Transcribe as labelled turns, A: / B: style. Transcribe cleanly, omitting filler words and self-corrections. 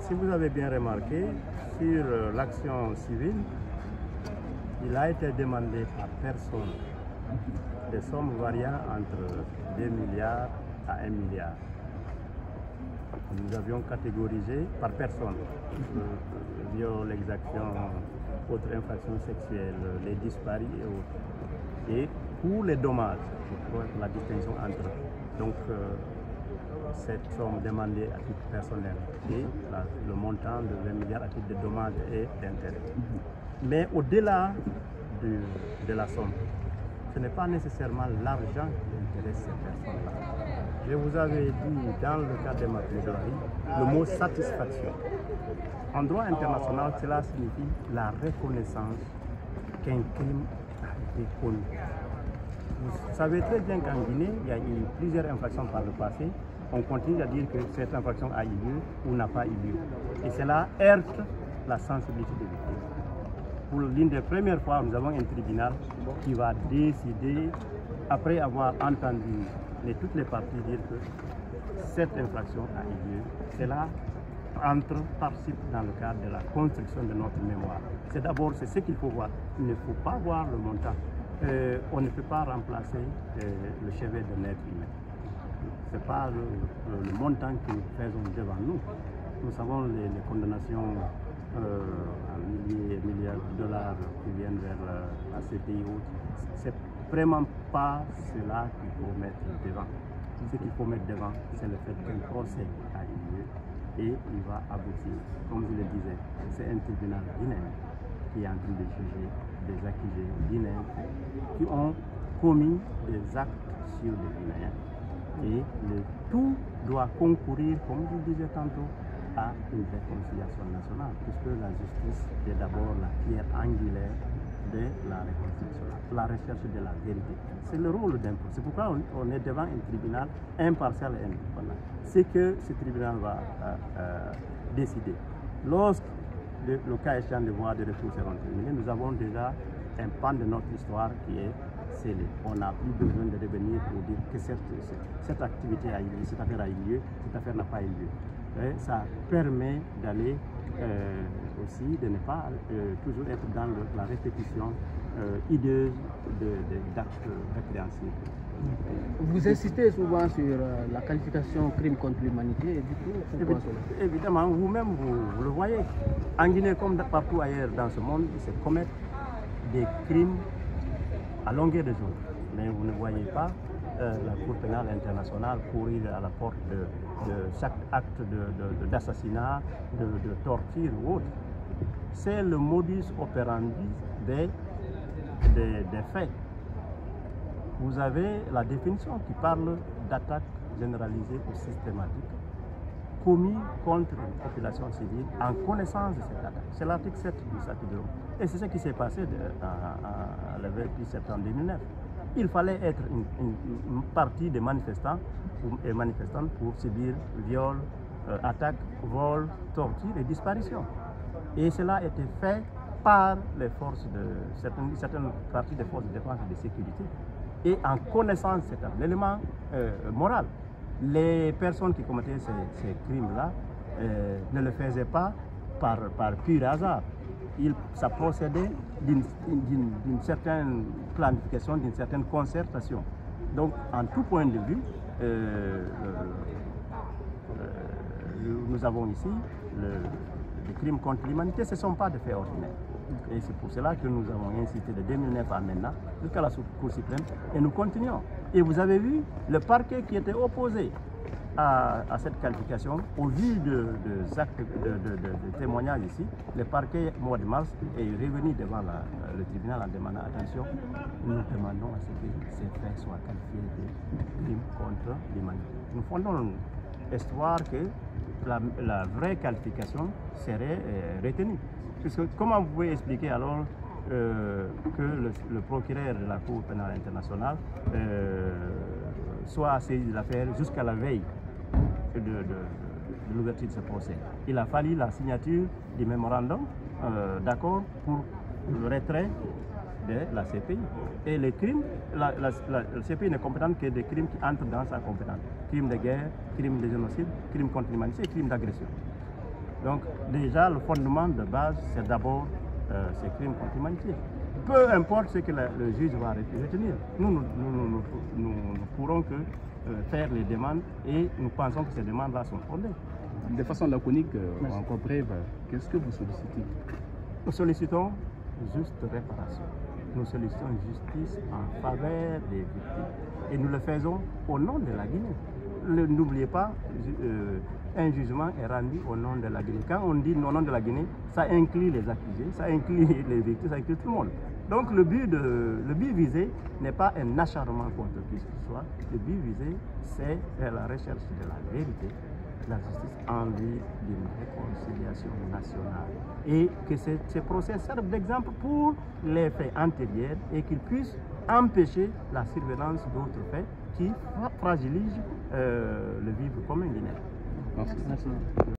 A: si vous avez bien remarqué, sur l'action civile, il a été demandé par personne des sommes variant entre 2 milliards à 1 milliard. Nous avions catégorisé par personne viol, exaction, autres infractions sexuelles, les disparus et autres. Et pour les dommages, pour la distinction entre eux. Donc, cette somme demandée à titre personnel et le montant de 20 milliards à titre de dommages et d'intérêts. Mais au-delà de la somme, ce n'est pas nécessairement l'argent qui intéresse ces personnes-là. Je vous avais dit dans le cadre de ma plaidoirie le mot satisfaction. En droit international, cela signifie la reconnaissance qu'un crime a été connu. Vous savez très bien qu'en Guinée, il y a eu plusieurs infractions par le passé. On continue à dire que cette infraction a eu lieu ou n'a pas eu lieu. Et cela heurte la sensibilité des victimes. Pour l'une des premières fois, nous avons un tribunal qui va décider, après avoir entendu toutes les parties dire que cette infraction a eu lieu. Cela participe dans le cadre de la construction de notre mémoire. C'est d'abord ce qu'il faut voir. Il ne faut pas voir le montant. On ne peut pas remplacer le chevet d'un être humain. Ce n'est pas le montant que nous faisons devant nous. Nous savons les condamnations en milliards de dollars qui viennent vers la CPI ou autre. C'est vraiment pas cela qu'il faut mettre devant. Ce qu'il faut mettre devant, c'est le fait qu'un procès a eu lieu et il va aboutir. Comme je le disais, c'est un tribunal guinéen qui est en train de juger des accusés guinéens qui ont commis des actes sur les Guinéens. Et le tout doit concourir, comme je le disais tantôt, à une réconciliation nationale, puisque la justice est d'abord la pierre angulaire de la réconciliation, la recherche de la vérité. C'est le rôle d'un procès. C'est pourquoi on est devant un tribunal impartial et indépendant. C'est que ce tribunal va décider. Lorsque le cas échéant de voies de recours seront terminés, nous avons déjà un pan de notre histoire qui est scellé. On n'a plus besoin de revenir pour dire que cette activité a eu lieu, cette affaire a eu lieu, cette affaire n'a pas eu lieu. Et ça permet d'aller aussi, de ne pas toujours être dans la répétition hideuse d'actes répréhensibles.
B: Vous insistez souvent sur la qualification crime contre l'humanité et du coup,
A: évidemment, vous-même, vous le voyez. En Guinée, comme partout ailleurs dans ce monde, il se commettent des crimes à longueur de jour. Mais vous ne voyez pas la Cour pénale internationale courir à la porte de chaque acte d'assassinat, de torture ou autre. C'est le modus operandi des faits. Vous avez la définition qui parle d'attaque généralisée ou systématique commis contre une population civile en connaissance de cette attaque. C'est l'article 7 du statut de Rome. Et c'est ce qui s'est passé le 28 septembre 2009. Il fallait être une partie des manifestants et manifestantes pour subir viol, attaque, vol, torture et disparition. Et cela a été fait par les forces certaines parties des forces de défense et de sécurité. Et en connaissance de cet élément moral, les personnes qui commettaient ces crimes-là ne le faisaient pas par pur hasard. Ça procédait d'une certaine planification, d'une certaine concertation. Donc, en tout point de vue, nous avons ici le crime contre l'humanité. Ce ne sont pas des faits ordinaires. Et c'est pour cela que nous avons insisté de 2009 à maintenant, jusqu'à la Cour suprême, et nous continuons. Et vous avez vu le parquet qui était opposé à cette qualification, au vu de témoignages ici, le parquet, au mois de mars, est revenu devant le tribunal en demandant attention. Nous demandons à ce que ces faits soient qualifiés de crimes contre l'humanité. Nous fondons espoir que la vraie qualification serait retenue. Puisque comment vous pouvez expliquer alors que le procureur de la Cour pénale internationale soit saisi de l'affaire jusqu'à la veille de l'ouverture de ce procès? Il a fallu la signature du mémorandum d'accord pour le retrait de la CPI. Et les crimes, la CPI n'est compétente que des crimes qui entrent dans sa compétence. Crimes de guerre, crimes de génocide, crimes contre l'humanité et crimes d'agression. Donc déjà, le fondement de base, c'est d'abord ces crimes contre l'humanité. Peu importe ce que le juge va retenir, nous ne pourrons que faire les demandes et nous pensons que ces demandes-là sont fondées.
C: De façon laconique, encore brève, qu'est-ce que vous sollicitez?
A: Nous sollicitons juste réparation. Nous sollicitons justice en faveur des victimes. Et nous le faisons au nom de la Guinée. N'oubliez pas, un jugement est rendu au nom de la Guinée. Quand on dit au nom de la Guinée, ça inclut les accusés, ça inclut les victimes, ça inclut tout le monde. Donc le but visé n'est pas un acharnement contre qui que ce soit. Le but visé, c'est la recherche de la vérité, la justice en vue d'une réconciliation nationale. Et que ces procès servent d'exemple pour les faits antérieurs et qu'ils puissent empêcher la survenance d'autres faits qui fragilisent le vivre commun guinéen.
C: Merci.
B: Merci.